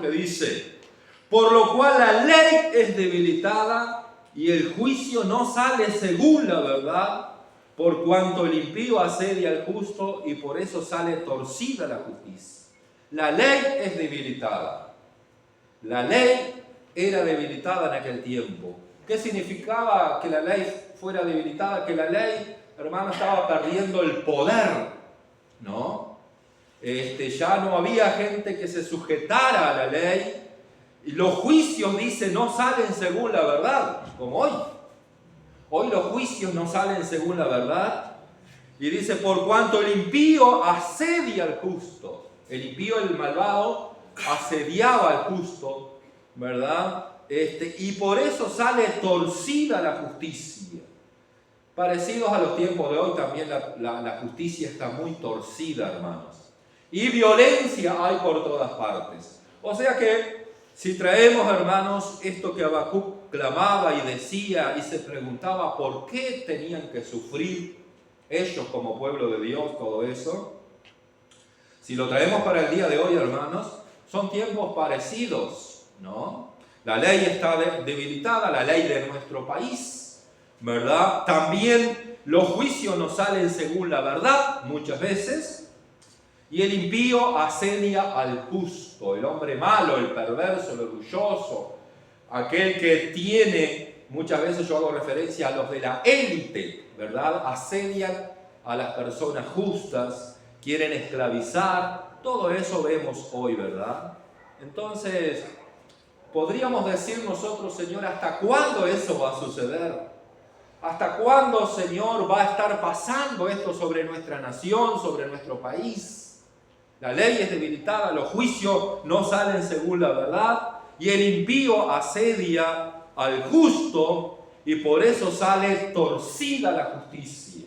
que dice, por lo cual la ley es debilitada y el juicio no sale según la verdad, por cuanto el impío asedia al justo y por eso sale torcida la justicia. La ley es debilitada. La ley era debilitada en aquel tiempo. ¿Qué significaba que la ley fuera debilitada? Que la ley, hermano, estaba perdiendo el poder, ¿no? Ya no había gente que se sujetara a la ley. Y los juicios, dice, no salen según la verdad, como hoy. Hoy los juicios no salen según la verdad. Y dice, por cuanto el impío asedia al justo. El impío, el malvado, asediaba al justo, ¿verdad? Y por eso sale torcida la justicia. Parecidos a los tiempos de hoy, también la justicia está muy torcida, hermanos. Y violencia hay por todas partes. O sea que, si traemos, hermanos, esto que Habacuc clamaba y decía y se preguntaba por qué tenían que sufrir ellos como pueblo de Dios todo eso, si lo traemos para el día de hoy, hermanos, son tiempos parecidos, ¿no? La ley está debilitada, la ley de nuestro país, ¿verdad? También los juicios no salen según la verdad, muchas veces. Y el impío asedia al justo, el hombre malo, el perverso, el orgulloso, aquel que tiene, muchas veces yo hago referencia a los de la élite, ¿verdad? Asedian a las personas justas, quieren esclavizar, todo eso vemos hoy, ¿verdad? Entonces, podríamos decir nosotros, Señor, ¿hasta cuándo eso va a suceder? ¿Hasta cuándo, Señor, va a estar pasando esto sobre nuestra nación, sobre nuestro país? La ley es debilitada, los juicios no salen según la verdad y el impío asedia al justo y por eso sale torcida la justicia.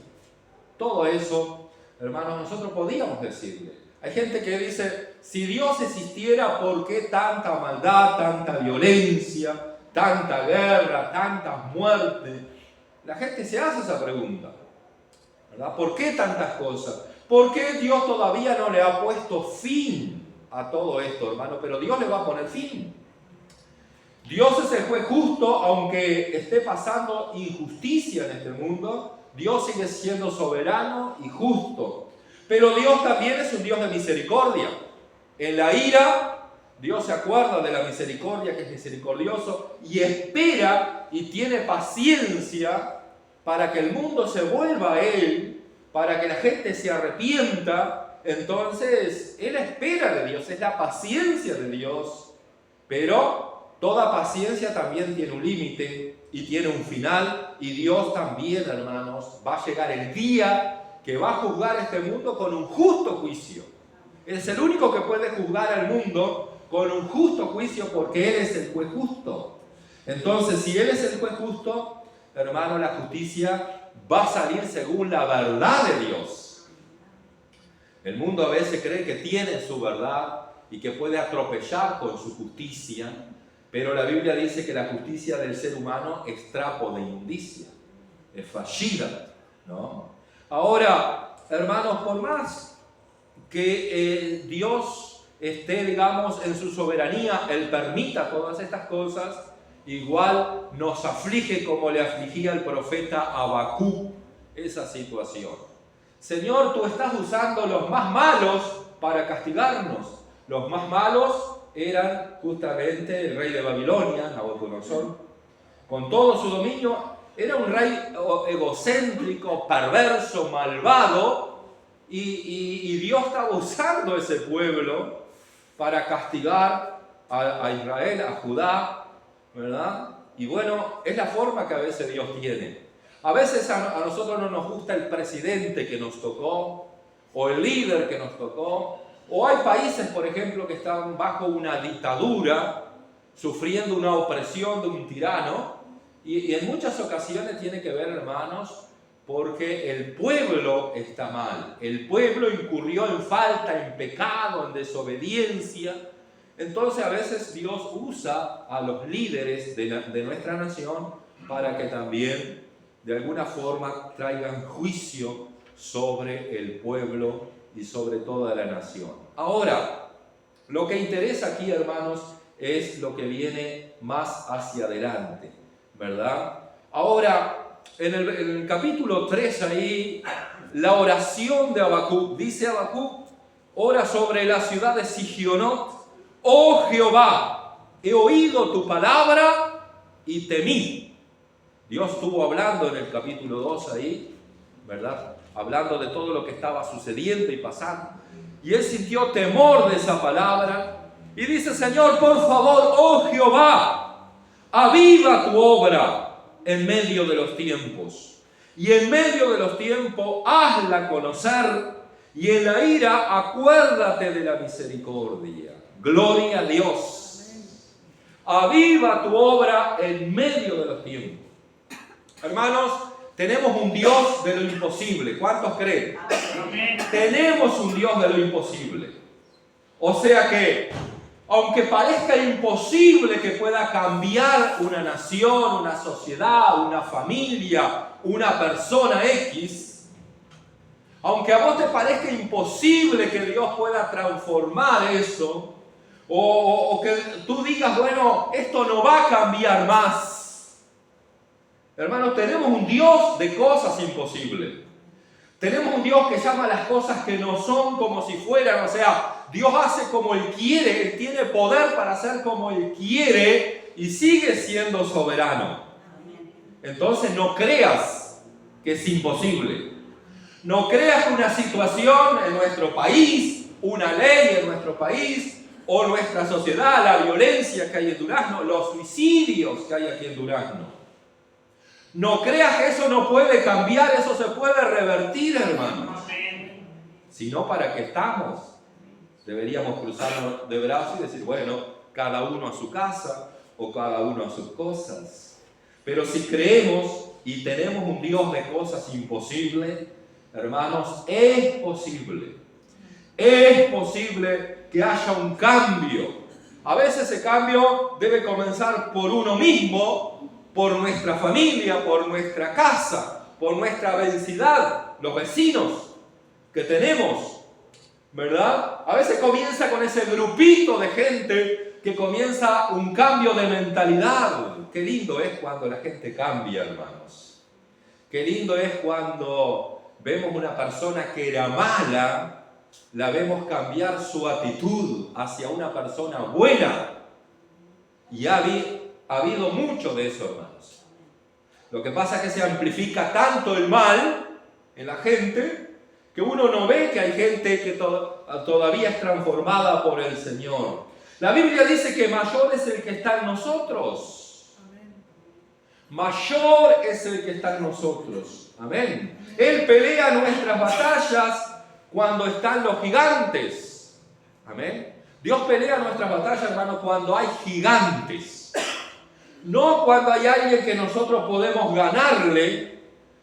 Todo eso, hermanos, nosotros podíamos decirle. Hay gente que dice, si Dios existiera, ¿por qué tanta maldad, tanta violencia, tanta guerra, tantas muertes? La gente se hace esa pregunta, ¿verdad? ¿Por qué tantas cosas? ¿Por qué Dios todavía no le ha puesto fin a todo esto, hermano? Pero Dios le va a poner fin. Dios es el juez justo, aunque esté pasando injusticia en este mundo. Dios sigue siendo soberano y justo. Pero Dios también es un Dios de misericordia. En la ira, Dios se acuerda de la misericordia, que es misericordioso, y espera y tiene paciencia para que el mundo se vuelva a Él, para que la gente se arrepienta. Entonces, Él espera de Dios, es la paciencia de Dios. Pero toda paciencia también tiene un límite y tiene un final. Y Dios también, hermanos, va a llegar el día que va a juzgar este mundo con un justo juicio. Es el único que puede juzgar al mundo con un justo juicio porque Él es el juez justo. Entonces, si Él es el juez justo, hermano, la justicia va a salir según la verdad de Dios. El mundo a veces cree que tiene su verdad y que puede atropellar con su justicia, pero la Biblia dice que la justicia del ser humano es trapo de inmundicia, es fallida, ¿no? Ahora, hermanos, por más que Dios esté, digamos, en su soberanía, Él permita todas estas cosas, igual nos aflige como le afligía el profeta Habacuc esa situación. Señor, tú estás usando los más malos para castigarnos. Los más malos eran justamente el rey de Babilonia, Nabucodonosor. Con todo su dominio, era un rey egocéntrico, perverso, malvado, y Dios estaba usando ese pueblo para castigar a Israel, a Judá, ¿verdad? Y bueno, es la forma que a veces Dios tiene. A veces a nosotros no nos gusta el presidente que nos tocó, o el líder que nos tocó, o hay países, por ejemplo, que están bajo una dictadura, sufriendo una opresión de un tirano, y en muchas ocasiones tiene que ver, hermanos, porque el pueblo está mal, el pueblo incurrió en falta, en pecado, en desobediencia. Entonces a veces Dios usa a los líderes de nuestra nación para que también de alguna forma traigan juicio sobre el pueblo y sobre toda la nación. Ahora, Lo que interesa aquí, hermanos, es lo que viene más hacia adelante, ¿verdad? Ahora, en el capítulo 3 ahí, la oración de Habacuc, dice Habacuc, ora sobre la ciudad de Sigionot: oh Jehová, he oído tu palabra y temí. Dios estuvo hablando en el capítulo 2 ahí, ¿verdad? Hablando de todo lo que estaba sucediendo y pasando. Y él sintió temor de esa palabra. Y dice: Señor, por favor, oh Jehová, aviva tu obra en medio de los tiempos. Y en medio de los tiempos, hazla conocer. Y en la ira, acuérdate de la misericordia. Gloria a Dios. Aviva tu obra en medio de los tiempos. Hermanos, tenemos un Dios de lo imposible. ¿Cuántos creen? Amén. Tenemos un Dios de lo imposible. O sea que, aunque parezca imposible que pueda cambiar una nación, una sociedad, una familia, una persona X, aunque a vos te parezca imposible que Dios pueda transformar eso, o que tú digas, bueno, esto no va a cambiar más. Hermanos, tenemos un Dios de cosas imposibles. Tenemos un Dios que llama las cosas que no son como si fueran. O sea, Dios hace como Él quiere. Él tiene poder para hacer como Él quiere y sigue siendo soberano. Entonces no creas que es imposible. No creas que una situación en nuestro país, una ley en nuestro país, o nuestra sociedad, la violencia que hay en Durazno, los suicidios que hay aquí en Durazno. No creas que eso no puede cambiar, eso se puede revertir, hermanos. Si no, ¿para qué estamos? Deberíamos cruzarnos de brazos y decir, bueno, cada uno a su casa o cada uno a sus cosas. Pero si creemos y tenemos un Dios de cosas imposibles, hermanos, es posible que haya un cambio. A veces ese cambio debe comenzar por uno mismo, por nuestra familia, por nuestra casa, por nuestra vecindad, los vecinos que tenemos, ¿verdad? A veces comienza con ese grupito de gente que comienza un cambio de mentalidad. Qué lindo es cuando la gente cambia, hermanos. Qué lindo es cuando vemos una persona que era mala, la vemos cambiar su actitud hacia una persona buena. Y ha habido mucho de eso, hermanos. Lo que pasa es que se amplifica tanto el mal en la gente que uno no ve que hay gente que todavía es transformada por el Señor. La Biblia dice que mayor es el que está en nosotros. Mayor es el que está en nosotros. Amén. Él pelea nuestras batallas cuando están los gigantes. Amén. Dios pelea nuestras batallas, hermano, cuando hay gigantes. No cuando hay alguien que nosotros podemos ganarle,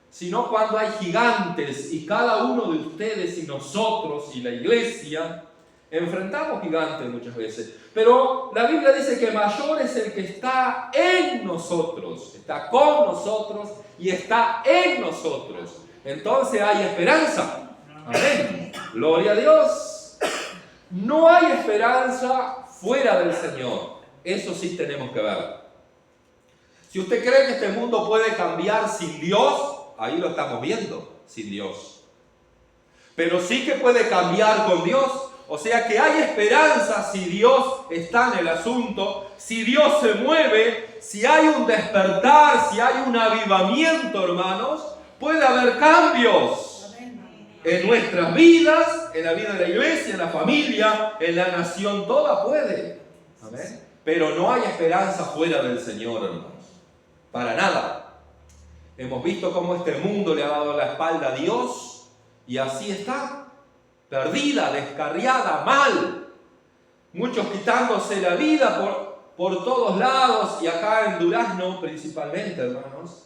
sino cuando hay gigantes. Y cada uno de ustedes y nosotros y la iglesia enfrentamos gigantes muchas veces. Pero la Biblia dice que mayor es el que está en nosotros. Está con nosotros y está en nosotros. Entonces hay esperanza. Amén. Gloria a Dios. No hay esperanza fuera del Señor. Eso sí tenemos que ver. Si usted cree que este mundo puede cambiar sin Dios, ahí lo estamos viendo, sin Dios. Pero sí que puede cambiar con Dios. O sea que hay esperanza si Dios está en el asunto, si Dios se mueve, si hay un despertar, si hay un avivamiento, hermanos, puede haber cambios en nuestras vidas, en la vida de la iglesia, en la familia, en la nación, toda puede. Amén. Pero no hay esperanza fuera del Señor, hermanos. Para nada. Hemos visto cómo este mundo le ha dado la espalda a Dios y así está, perdida, descarriada, mal. Muchos quitándose la vida por todos lados y acá en Durazno principalmente, hermanos.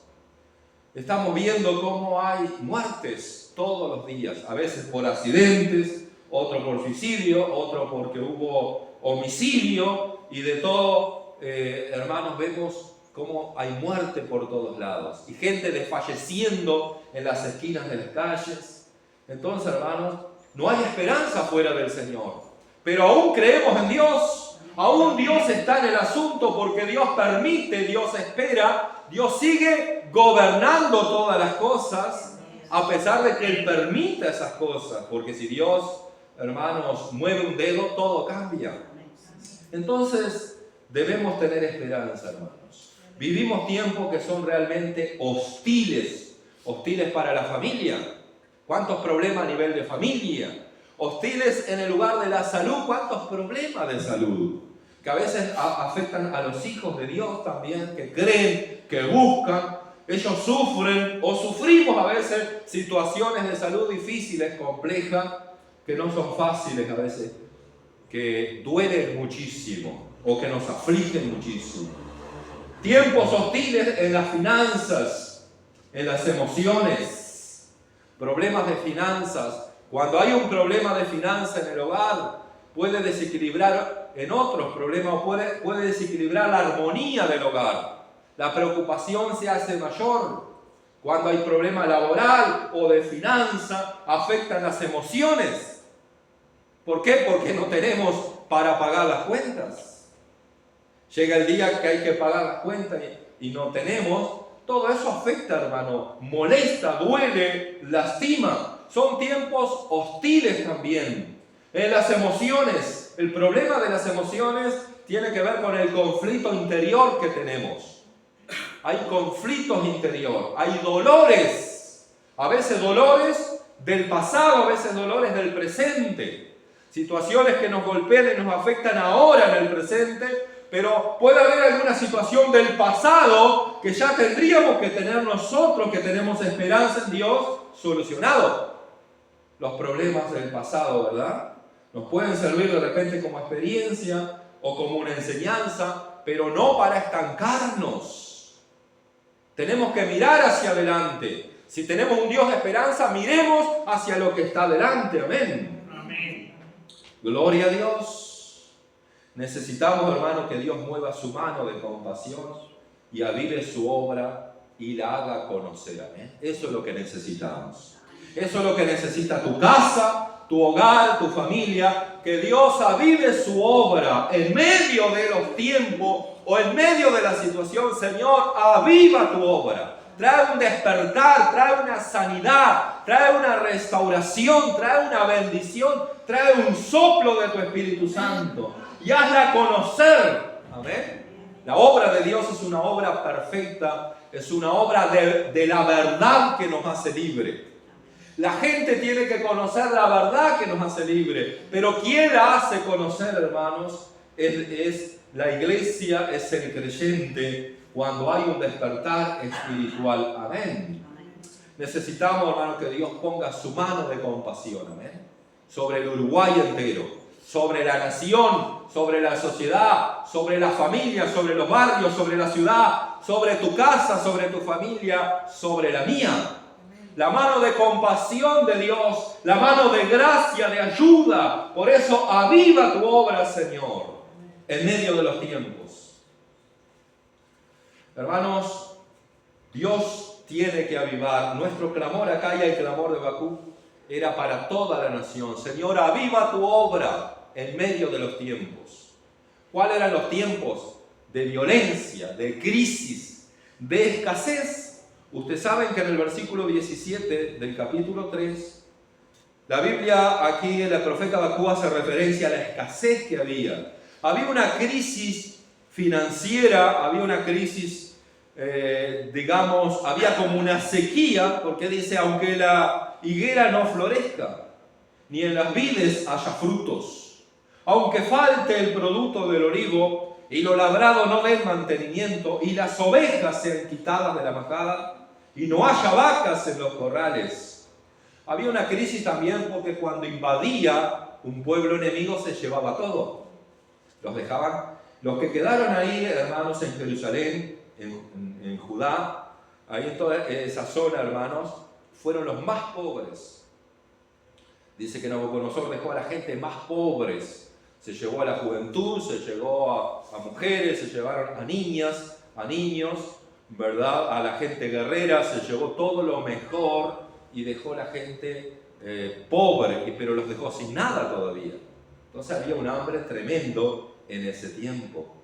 Estamos viendo cómo hay muertes todos los días, a veces por accidentes, otro por suicidio, otro porque hubo homicidio y de todo, hermanos, vemos cómo hay muerte por todos lados y gente desfalleciendo en las esquinas de las calles. Entonces, hermanos, no hay esperanza fuera del Señor. Pero aún creemos en Dios, aún Dios está en el asunto porque Dios permite, Dios espera, Dios sigue gobernando todas las cosas a pesar de que Él permita esas cosas. Porque si Dios, hermanos, mueve un dedo, todo cambia. Entonces debemos tener esperanza, hermanos. Vivimos tiempos que son realmente hostiles para la familia. ¿Cuántos problemas a nivel de familia? Hostiles en el lugar de la salud. ¿Cuántos problemas de salud? Que a veces afectan a los hijos de Dios también, que creen, que buscan. Ellos sufren o sufrimos a veces situaciones de salud difíciles, complejas, que no son fáciles a veces, que duelen muchísimo o que nos afligen muchísimo. Tiempos hostiles en las finanzas, en las emociones, problemas de finanzas. Cuando hay un problema de finanzas en el hogar, puede desequilibrar en otros problemas o puede desequilibrar la armonía del hogar. La preocupación se hace mayor. Cuando hay problema laboral o de finanzas, afectan las emociones. ¿Por qué? Porque no tenemos para pagar las cuentas. Llega el día que hay que pagar las cuentas y no tenemos. Todo eso afecta, hermano. Molesta, duele, lastima. Son tiempos hostiles también. En las emociones, el problema de las emociones tiene que ver con el conflicto interior que tenemos. Hay conflictos interior, hay dolores. A veces dolores del pasado, a veces dolores del presente. Situaciones que nos golpean y nos afectan ahora en el presente, pero puede haber alguna situación del pasado que ya tendríamos que tener nosotros, que tenemos esperanza en Dios, solucionado. Los problemas del pasado, ¿verdad? Nos pueden servir de repente como experiencia o como una enseñanza, pero no para estancarnos. Tenemos que mirar hacia adelante. Si tenemos un Dios de esperanza, miremos hacia lo que está delante. Amén. Amén. Gloria a Dios. Necesitamos, hermano, que Dios mueva su mano de compasión y avive su obra y la haga conocer. Amén. Eso es lo que necesitamos. Eso es lo que necesita tu casa, tu hogar, tu familia. Que Dios avive su obra en medio de los tiempos o en medio de la situación. Señor, aviva tu obra. Trae un despertar, trae una sanidad, trae una restauración, trae una bendición, trae un soplo de tu Espíritu Santo y hazla conocer. Amén. La obra de Dios es una obra perfecta, es una obra de la verdad que nos hace libre. La gente tiene que conocer la verdad que nos hace libre, pero ¿quién la hace conocer, hermanos? Es la iglesia, es el creyente, cuando hay un despertar espiritual. Amén. Necesitamos, hermanos, que Dios ponga su mano de compasión, amén, sobre el Uruguay entero, sobre la nación, sobre la sociedad, sobre la familia, sobre los barrios, sobre la ciudad, sobre tu casa, sobre tu familia, sobre la mía. La mano de compasión de Dios, la mano de gracia, de ayuda. Por eso aviva tu obra, Señor, en medio de los tiempos. Hermanos, Dios tiene que avivar. Nuestro clamor acá y el clamor de Habacuc era para toda la nación. Señor, aviva tu obra en medio de los tiempos. ¿Cuáles eran los tiempos? De violencia, de crisis, de escasez. Ustedes saben que en el versículo 17 del capítulo 3, la Biblia aquí, el profeta Habacuc hace referencia a la escasez que había. Había una crisis financiera, había una crisis, había como una sequía, porque dice, aunque la higuera no florezca, ni en las vides haya frutos, aunque falte el producto del olivo, y lo labrado no dé mantenimiento, y las ovejas sean quitadas de la majada, y no haya vacas en los corrales. Había una crisis también porque cuando invadía un pueblo enemigo se llevaba todo. Los dejaban. Los que quedaron ahí, hermanos, en Jerusalén, en Judá, ahí en toda esa zona, hermanos, fueron los más pobres. Dice que Nabucodonosor dejó a la gente más pobres. Se llevó a la juventud, se llevó a mujeres, se llevaron a niñas, a niños, ¿verdad? A la gente guerrera, se llevó todo lo mejor y dejó a la gente pobre, pero los dejó sin nada todavía. Entonces había un hambre tremendo en ese tiempo,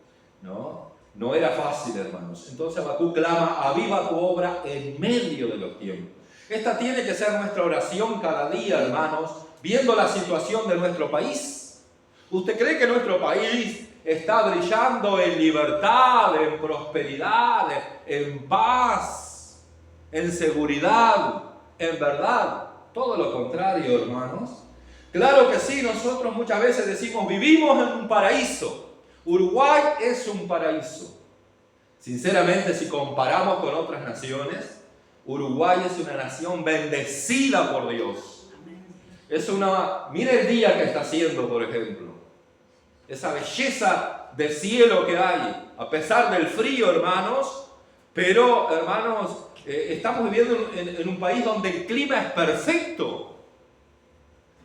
¿no? No era fácil, hermanos. Entonces Habacuc clama: aviva tu obra en medio de los tiempos. Esta tiene que ser nuestra oración cada día, hermanos, viendo la situación de nuestro país. ¿Usted cree que nuestro país está brillando en libertad, en prosperidad, en paz, en seguridad, en verdad? Todo lo contrario, hermanos. Claro que sí, nosotros muchas veces decimos: vivimos en un paraíso. Uruguay es un paraíso. Sinceramente, si comparamos con otras naciones, Uruguay es una nación bendecida por Dios. Mire el día que está haciendo, por ejemplo. Esa belleza de cielo que hay, a pesar del frío, hermanos. Pero, hermanos, estamos viviendo en un país donde el clima es perfecto.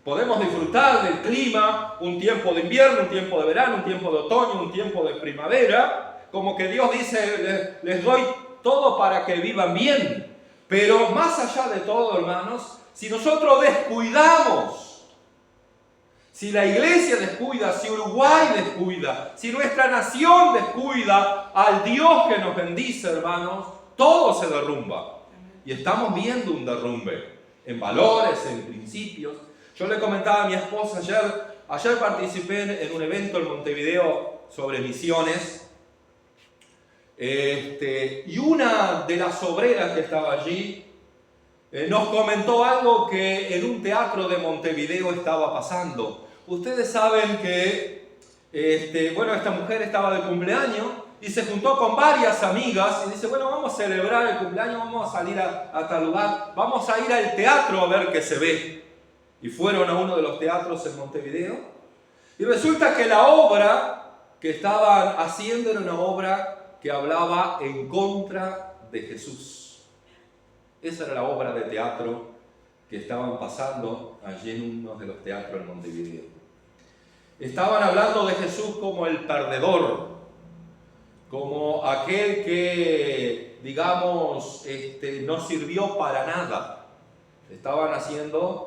Podemos disfrutar del clima, un tiempo de invierno, un tiempo de verano, un tiempo de otoño, un tiempo de primavera. Como que Dios dice: les doy todo para que vivan bien. Pero más allá de todo, hermanos, si nosotros descuidamos, si la iglesia descuida, si Uruguay descuida, si nuestra nación descuida al Dios que nos bendice, hermanos, todo se derrumba. Y estamos viendo un derrumbe en valores, en principios. Yo le comentaba a mi esposa ayer participé en un evento en Montevideo sobre misiones. Y una de las obreras que estaba allí nos comentó algo que en un teatro de Montevideo estaba pasando. Ustedes saben que esta mujer estaba de cumpleaños y se juntó con varias amigas y dice: bueno, vamos a celebrar el cumpleaños, vamos a salir a tal lugar, vamos a ir al teatro a ver qué se ve. Y fueron a uno de los teatros en Montevideo. Y resulta que la obra que estaban haciendo era una obra que hablaba en contra de Jesús. Esa era la obra de teatro que estaban pasando allí en uno de los teatros en Montevideo. Estaban hablando de Jesús como el perdedor, como aquel que, digamos, no sirvió para nada. Estaban haciendo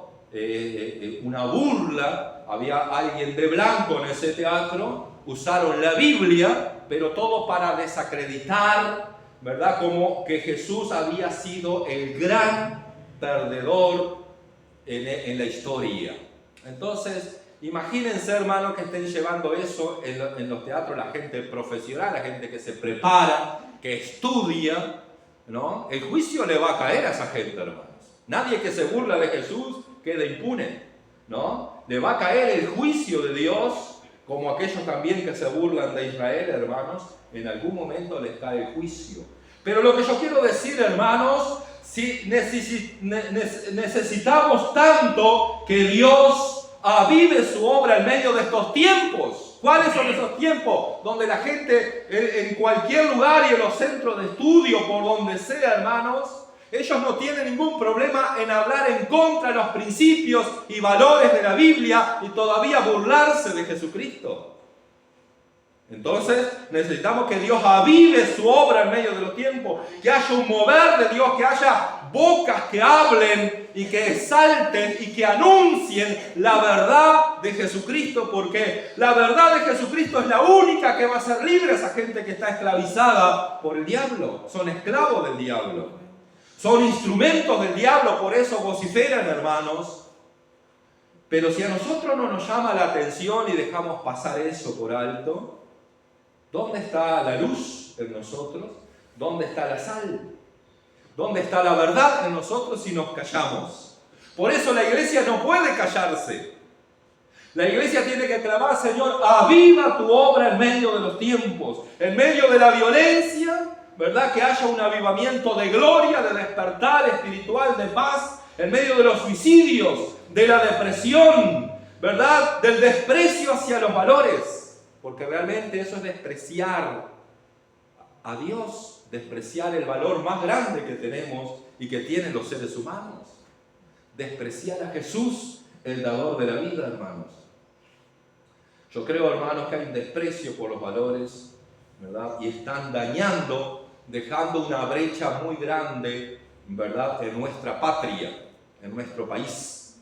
una burla. Había alguien de blanco en ese teatro, usaron la Biblia, pero todo para desacreditar, ¿verdad?, como que Jesús había sido el gran perdedor en la historia. Entonces, imagínense, hermanos, que estén llevando eso en los teatros, la gente profesional, la gente que se prepara, que estudia, ¿no? El juicio le va a caer a esa gente, hermanos. Nadie que se burla de Jesús queda impune, ¿no? Le va a caer el juicio de Dios, como aquellos también que se burlan de Israel, hermanos. En algún momento les cae el juicio. Pero lo que yo quiero decir, hermanos, si necesitamos tanto que Dios avive su obra en medio de estos tiempos. ¿Cuáles son esos tiempos? Donde la gente en cualquier lugar y en los centros de estudio, por donde sea, hermanos, ellos no tienen ningún problema en hablar en contra de los principios y valores de la Biblia y todavía burlarse de Jesucristo. Entonces necesitamos que Dios avive su obra en medio de los tiempos, que haya un mover de Dios, que haya bocas que hablen y que exalten y que anuncien la verdad de Jesucristo, porque la verdad de Jesucristo es la única que va a hacer libre a esa gente que está esclavizada por el diablo. Son esclavos del diablo, son instrumentos del diablo, por eso vociferan, hermanos. Pero si a nosotros no nos llama la atención y dejamos pasar eso por alto, ¿dónde está la luz en nosotros? ¿Dónde está la sal? ¿Dónde está la verdad en nosotros si nos callamos? Por eso la iglesia no puede callarse. La iglesia tiene que clamar: Señor, aviva tu obra en medio de los tiempos, en medio de la violencia, ¿verdad? Que haya un avivamiento de gloria, de despertar espiritual, de paz, en medio de los suicidios, de la depresión, ¿verdad? Del desprecio hacia los valores. Porque realmente eso es despreciar a Dios, despreciar el valor más grande que tenemos y que tienen los seres humanos. Despreciar a Jesús, el dador de la vida, hermanos. Yo creo, hermanos, que hay un desprecio por los valores, ¿verdad? Y están dañando, dejando una brecha muy grande, ¿verdad?, en nuestra patria, en nuestro país.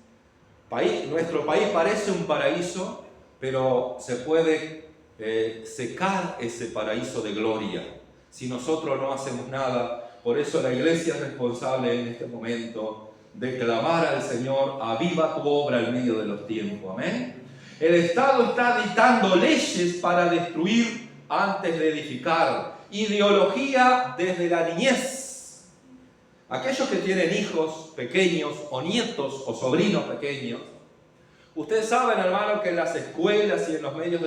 Nuestro país parece un paraíso, pero se puede secar ese paraíso de gloria si nosotros no hacemos nada. Por eso la iglesia es responsable en este momento de clamar al Señor: aviva tu obra en medio de los tiempos. Amén. El Estado está dictando leyes para destruir antes de edificar. Ideología desde la niñez. Aquellos que tienen hijos pequeños o nietos o sobrinos pequeños, ustedes saben, hermano, que en las escuelas y en los medios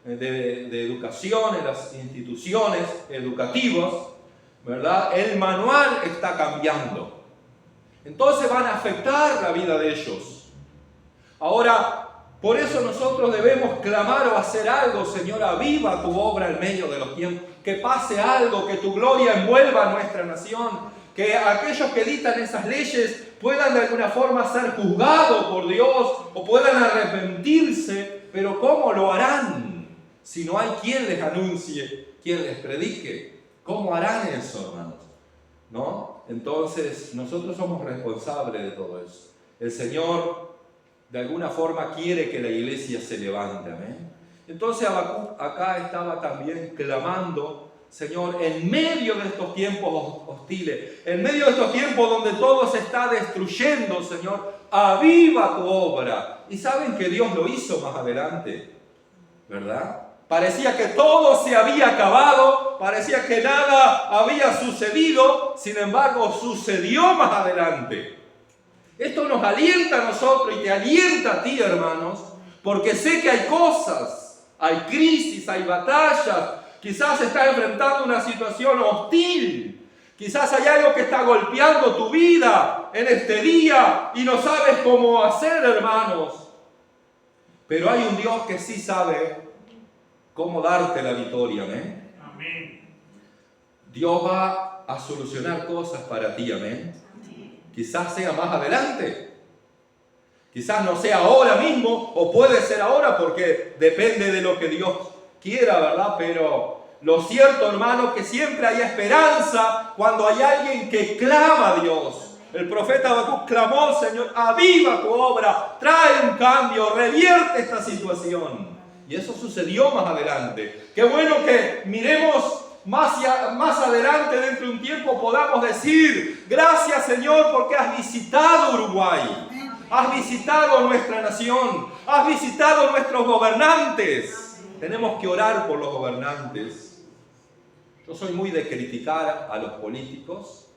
de educación, en las instituciones educativas, ¿verdad?, el manual está cambiando. Entonces van a afectar la vida de ellos. Ahora, por eso nosotros debemos clamar o hacer algo: Señor, aviva tu obra en medio de los tiempos. Que pase algo, que tu gloria envuelva a nuestra nación. Que aquellos que dictan esas leyes puedan de alguna forma ser juzgados por Dios o puedan arrepentirse. Pero ¿cómo lo harán si no hay quien les anuncie, quien les predique? ¿Cómo harán eso, hermanos? ¿No? Entonces, nosotros somos responsables de todo eso. El Señor, de alguna forma, quiere que la iglesia se levante. ¿Amén? Entonces, Habacuc acá estaba también clamando: Señor, en medio de estos tiempos hostiles, en medio de estos tiempos donde todo se está destruyendo, Señor, aviva tu obra. Y saben que Dios lo hizo más adelante, ¿verdad? Parecía que todo se había acabado, parecía que nada había sucedido, sin embargo, sucedió más adelante. Esto nos alienta a nosotros y te alienta a ti, hermanos, porque sé que hay cosas, hay crisis, hay batallas. Quizás estás enfrentando una situación hostil. Quizás hay algo que está golpeando tu vida en este día y no sabes cómo hacer, hermanos. Pero hay un Dios que sí sabe cómo darte la victoria. ¿Amén? Amén. Dios va a solucionar cosas para ti. ¿Amén? Quizás sea más adelante. Quizás no sea ahora mismo, o puede ser ahora, porque depende de lo que Dios quiera, ¿verdad? Pero lo cierto, hermano, que siempre hay esperanza cuando hay alguien que clama a Dios. El profeta Habacuc clamó: Señor, aviva tu obra, trae un cambio, revierte esta situación. Y eso sucedió más adelante. Qué bueno que miremos más adelante, dentro de un tiempo, podamos decir: gracias, Señor, porque has visitado Uruguay. Has visitado nuestra nación, has visitado nuestros gobernantes. Tenemos que orar por los gobernantes. Yo soy muy de criticar a los políticos,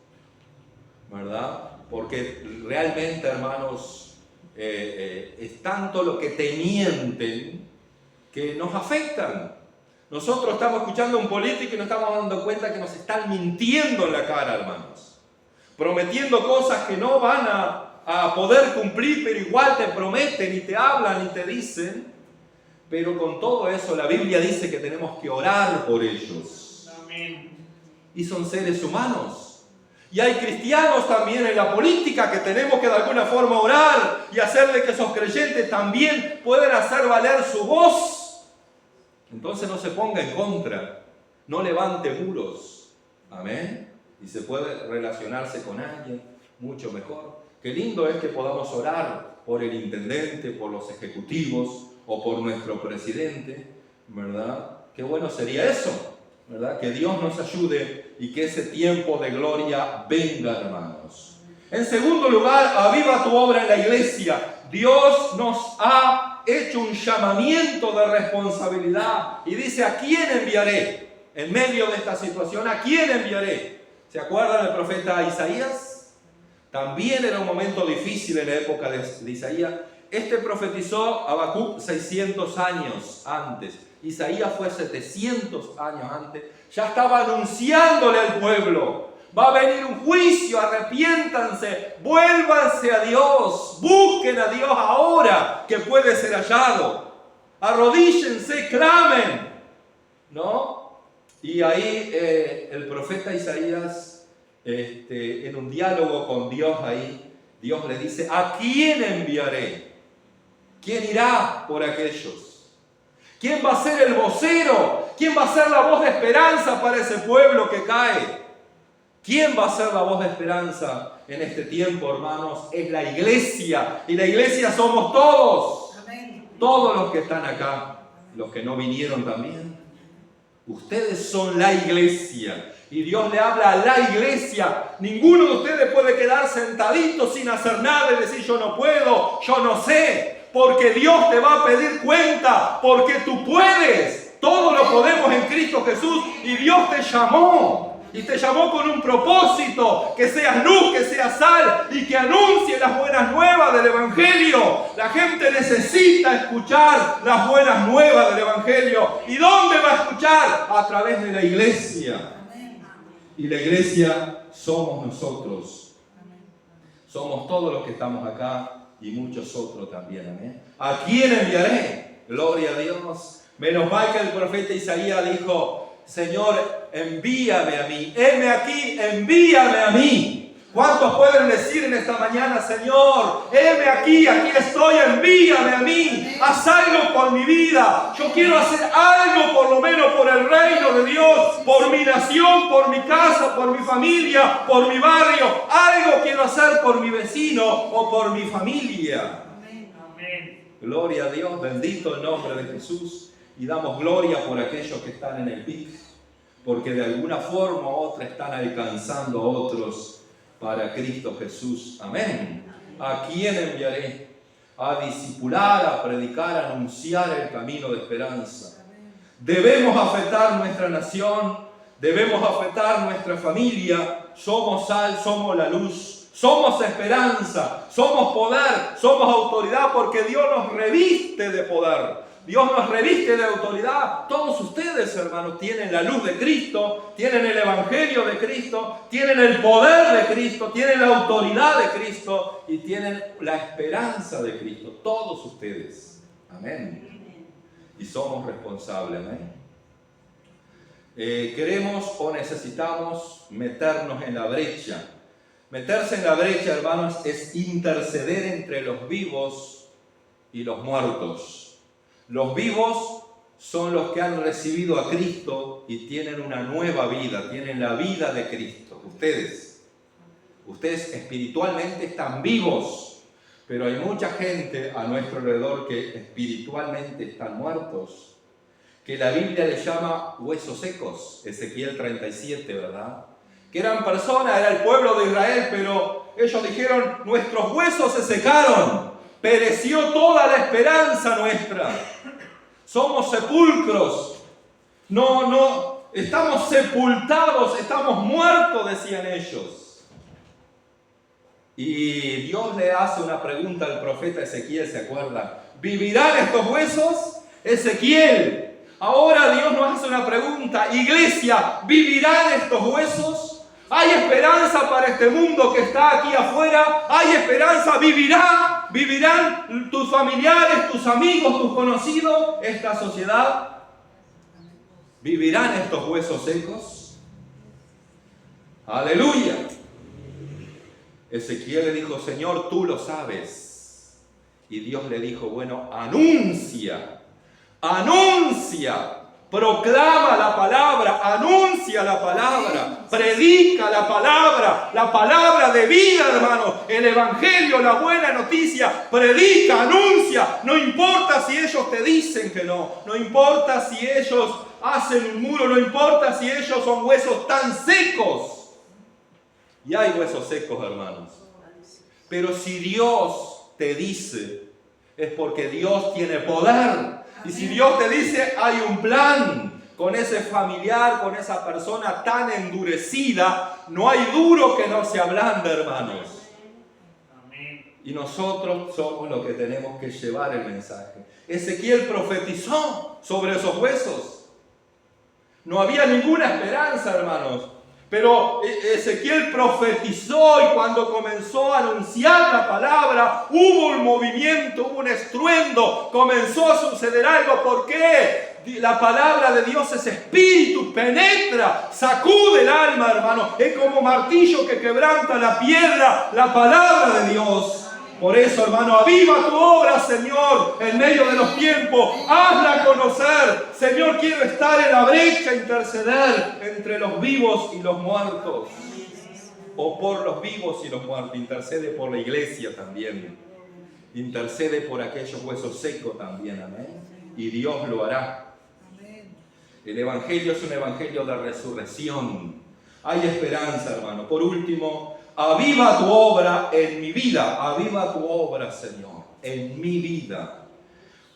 ¿verdad? Porque realmente, hermanos, es tanto lo que te mienten que nos afectan. Nosotros estamos escuchando a un político y nos estamos dando cuenta que nos están mintiendo en la cara, hermanos. Prometiendo cosas que no van a poder cumplir, pero igual te prometen y te hablan y te dicen. Pero con todo eso la Biblia dice que tenemos que orar por ellos. Amén. Y son seres humanos. Y hay cristianos también en la política que tenemos que de alguna forma orar y hacerle que esos creyentes también puedan hacer valer su voz. Entonces no se ponga en contra, no levante muros. Amén. Y se puede relacionarse con alguien mucho mejor. Qué lindo es que podamos orar por el intendente, por los ejecutivos o por nuestro presidente, ¿verdad? Qué bueno sería eso, ¿verdad? Que Dios nos ayude y que ese tiempo de gloria venga, hermanos. En segundo lugar, aviva tu obra en la iglesia. Dios nos ha hecho un llamamiento de responsabilidad y dice: ¿a quién enviaré? En medio de esta situación, ¿a quién enviaré? ¿Se acuerdan del profeta Isaías? También era un momento difícil en la época de Isaías. Este profetizó Habacuc 600 años antes. Isaías fue 700 años antes. Ya estaba anunciándole al pueblo: va a venir un juicio, arrepiéntanse, vuélvanse a Dios, busquen a Dios ahora que puede ser hallado. Arrodíllense, clamen, ¿no? Y ahí el profeta Isaías, en un diálogo con Dios ahí, Dios le dice: ¿a quién enviaré? ¿Quién irá por aquellos? ¿Quién va a ser el vocero? ¿Quién va a ser la voz de esperanza para ese pueblo que cae? ¿Quién va a ser la voz de esperanza en este tiempo, hermanos? Es la iglesia. Y la iglesia somos todos. Amén. todos los que están acá, los que no vinieron también. Ustedes son la iglesia. Y Dios le habla a la iglesia. Ninguno de ustedes puede quedar sentadito sin hacer nada y decir yo no puedo, yo no sé. Porque Dios te va a pedir cuenta, porque tú puedes. Todo lo podemos en Cristo Jesús. Y Dios te llamó. Y te llamó con un propósito, que seas luz, que seas sal y que anuncie las buenas nuevas del Evangelio. La gente necesita escuchar las buenas nuevas del Evangelio. ¿Y dónde va a escuchar? A través de la iglesia. Y la iglesia somos nosotros. Somos todos los que estamos acá y muchos otros también. ¿Amén? ¿A quién enviaré? Gloria a Dios. Menos mal que el profeta Isaías dijo: Señor, envíame a mí. Heme aquí, envíame a mí. ¿Cuántos pueden decir en esta mañana: Señor, heme aquí, aquí estoy, envíame a mí? Haz algo por mi vida. Yo quiero hacer algo por lo menos por el reino de Dios, por mi nación, por mi casa, por mi familia, por mi barrio. Algo quiero hacer por mi vecino o por mi familia. Amén. Gloria a Dios, bendito el nombre de Jesús. Y damos gloria por aquellos que están en el PIC, porque de alguna forma u otra están alcanzando a otros para Cristo Jesús. Amén. ¿A quién enviaré? A discipular, a predicar, a anunciar el camino de esperanza. Debemos afectar nuestra nación, debemos afectar nuestra familia. Somos sal, somos la luz, somos esperanza, somos poder, somos autoridad, porque Dios nos reviste de poder. Dios nos reviste de autoridad. Todos ustedes, hermanos, tienen la luz de Cristo, tienen el Evangelio de Cristo, tienen el poder de Cristo, tienen la autoridad de Cristo y tienen la esperanza de Cristo. Todos ustedes. Amén. Y somos responsables. Amén. Queremos o necesitamos meternos en la brecha. Meterse en la brecha, hermanos, es interceder entre los vivos y los muertos. Los vivos son los que han recibido a Cristo y tienen una nueva vida, tienen la vida de Cristo. Ustedes espiritualmente están vivos, pero hay mucha gente a nuestro alrededor que espiritualmente están muertos, que la Biblia le llama huesos secos, Ezequiel 37, ¿verdad? Que eran personas, era el pueblo de Israel, pero ellos dijeron: nuestros huesos se secaron. Pereció toda la esperanza nuestra. Somos sepulcros. No, estamos sepultados, estamos muertos, decían ellos. Y Dios le hace una pregunta al profeta Ezequiel, ¿se acuerda? ¿Vivirán estos huesos? Ezequiel, ahora Dios nos hace una pregunta. Iglesia, ¿vivirán estos huesos? ¿Hay esperanza para este mundo que está aquí afuera? ¿Hay esperanza? ¿Vivirán tus familiares, tus amigos, tus conocidos, esta sociedad? ¿Vivirán estos huesos secos? ¡Aleluya! Ezequiel le dijo: Señor, tú lo sabes. Y Dios le dijo: bueno, anuncia, proclama la palabra, anuncia la palabra, predica la palabra de vida, hermanos, el Evangelio, la buena noticia, predica, anuncia. No importa si ellos te dicen que no importa si ellos hacen un muro, no importa si ellos son huesos tan secos. Y hay huesos secos, hermanos. Pero si Dios te dice, es porque Dios tiene poder. Y si Dios te dice, hay un plan con ese familiar, con esa persona tan endurecida. No hay duro que no se ablande, hermanos. Y nosotros somos los que tenemos que llevar el mensaje. Ezequiel profetizó sobre esos huesos. No había ninguna esperanza, hermanos. Pero Ezequiel profetizó, y cuando comenzó a anunciar la palabra, hubo un movimiento, hubo un estruendo, comenzó a suceder algo. ¿Por qué? La palabra de Dios es espíritu, penetra, sacude el alma, hermano. Es como martillo que quebranta la piedra, la palabra de Dios. Por eso, hermano, aviva tu obra, Señor, en medio de los tiempos. Hazla conocer. Señor, quiero estar en la brecha, interceder entre los vivos y los muertos. O por los vivos y los muertos. Intercede por la iglesia también. Intercede por aquellos huesos secos también, amén. Y Dios lo hará. El Evangelio es un Evangelio de resurrección. Hay esperanza, hermano. Por último, aviva tu obra en mi vida. Aviva tu obra, Señor, en mi vida.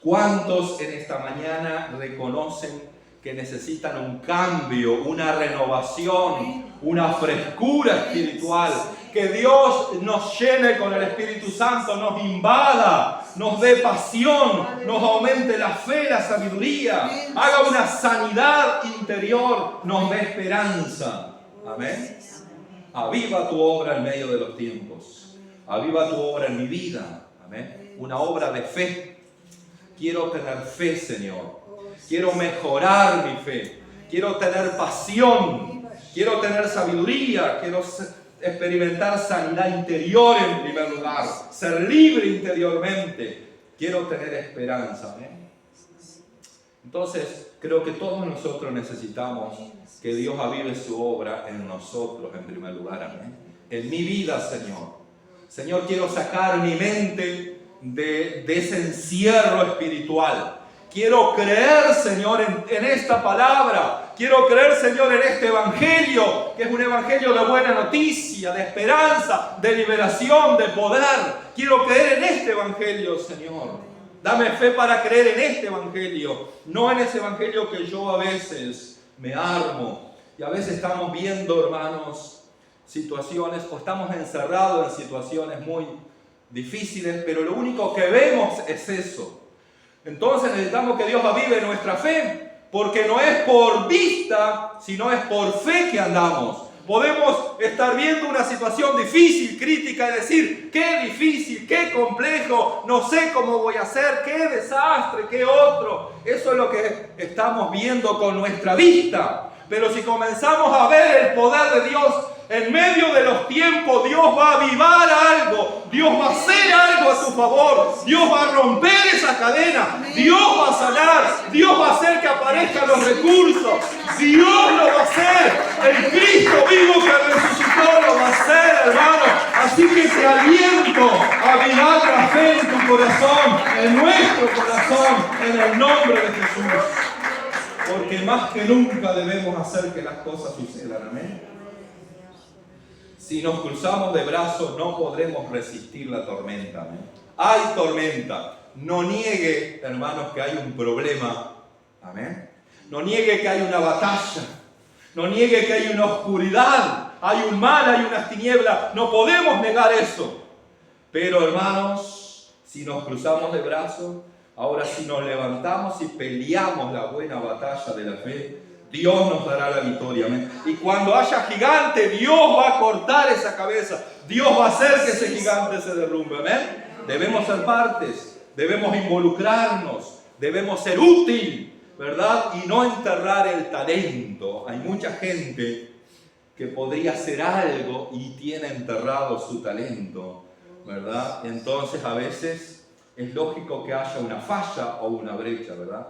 ¿Cuántos en esta mañana reconocen que necesitan un cambio, una renovación, una frescura espiritual? Que Dios nos llene con el Espíritu Santo, nos invada, nos dé pasión, nos aumente la fe, la sabiduría, haga una sanidad interior, nos dé esperanza. Amén. Aviva tu obra en medio de los tiempos. Aviva tu obra en mi vida. Amén. Una obra de fe. Quiero tener fe, Señor. Quiero mejorar mi fe. Quiero tener pasión. Quiero tener sabiduría. Quiero experimentar sanidad interior en primer lugar. Ser libre interiormente. Quiero tener esperanza. Amén. Entonces, creo que todos nosotros necesitamos que Dios avive su obra en nosotros en primer lugar. Amén. En mi vida, Señor. Señor, quiero sacar mi mente de ese encierro espiritual. Quiero creer, Señor, en esta palabra. Quiero creer, Señor, en este evangelio, que es un evangelio de buena noticia, de esperanza, de liberación, de poder. Quiero creer en este evangelio, Señor. Dame fe para creer en este evangelio, no en ese evangelio que yo a veces me armo. Y a veces estamos viendo, hermanos, situaciones, o estamos encerrados en situaciones muy difíciles, pero lo único que vemos es eso. Entonces necesitamos que Dios avive nuestra fe, porque no es por vista, sino es por fe que andamos. Podemos estar viendo una situación difícil, crítica, y decir, qué difícil, qué complejo, no sé cómo voy a hacer, qué desastre, qué otro. Eso es lo que estamos viendo con nuestra vista. Pero si comenzamos a ver el poder de Dios en medio de los tiempos, Dios va a avivar algo, Dios va a hacer algo a su favor, Dios va a romper esa cadena, Dios va a sanar, Dios va a hacer que aparezcan los recursos, Dios lo va a hacer, el Cristo vivo que resucitó lo va a hacer, hermano. Así que te aliento a avivar la fe en tu corazón, en nuestro corazón, en el nombre de Jesús. Porque más que nunca debemos hacer que las cosas sucedan, amén. Si nos cruzamos de brazos no podremos resistir la tormenta, amén. Hay tormenta. No niegue, hermanos, que hay un problema, amén. No niegue que hay una batalla. No niegue que hay una oscuridad. Hay un mal, hay unas tinieblas. No podemos negar eso. Pero, hermanos, si nos cruzamos de brazos, ahora si nos levantamos y peleamos la buena batalla de la fe, Dios nos dará la victoria, amén. Y cuando haya gigante, Dios va a cortar esa cabeza. Dios va a hacer que ese gigante se derrumbe, amén. Debemos ser partes, debemos involucrarnos, debemos ser útil, ¿verdad? Y no enterrar el talento. Hay mucha gente que podría hacer algo y tiene enterrado su talento, ¿verdad? Entonces a veces es lógico que haya una falla o una brecha, ¿verdad?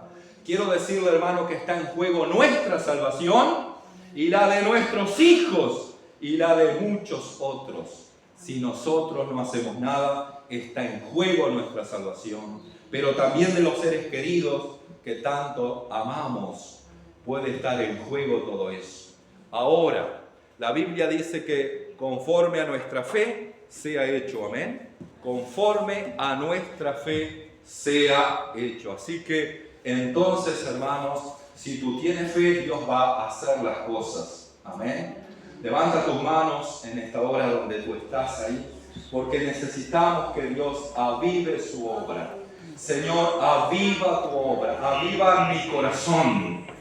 Quiero decirle, hermano, que está en juego nuestra salvación y la de nuestros hijos y la de muchos otros. Si nosotros no hacemos nada, está en juego nuestra salvación, pero también de los seres queridos que tanto amamos puede estar en juego todo eso. Ahora, la Biblia dice que conforme a nuestra fe sea hecho, amén. Conforme a nuestra fe sea hecho. Así que entonces, hermanos, si tú tienes fe, Dios va a hacer las cosas. Amén. Levanta tus manos en esta hora donde tú estás ahí, porque necesitamos que Dios avive su obra. Señor, aviva tu obra, aviva mi corazón.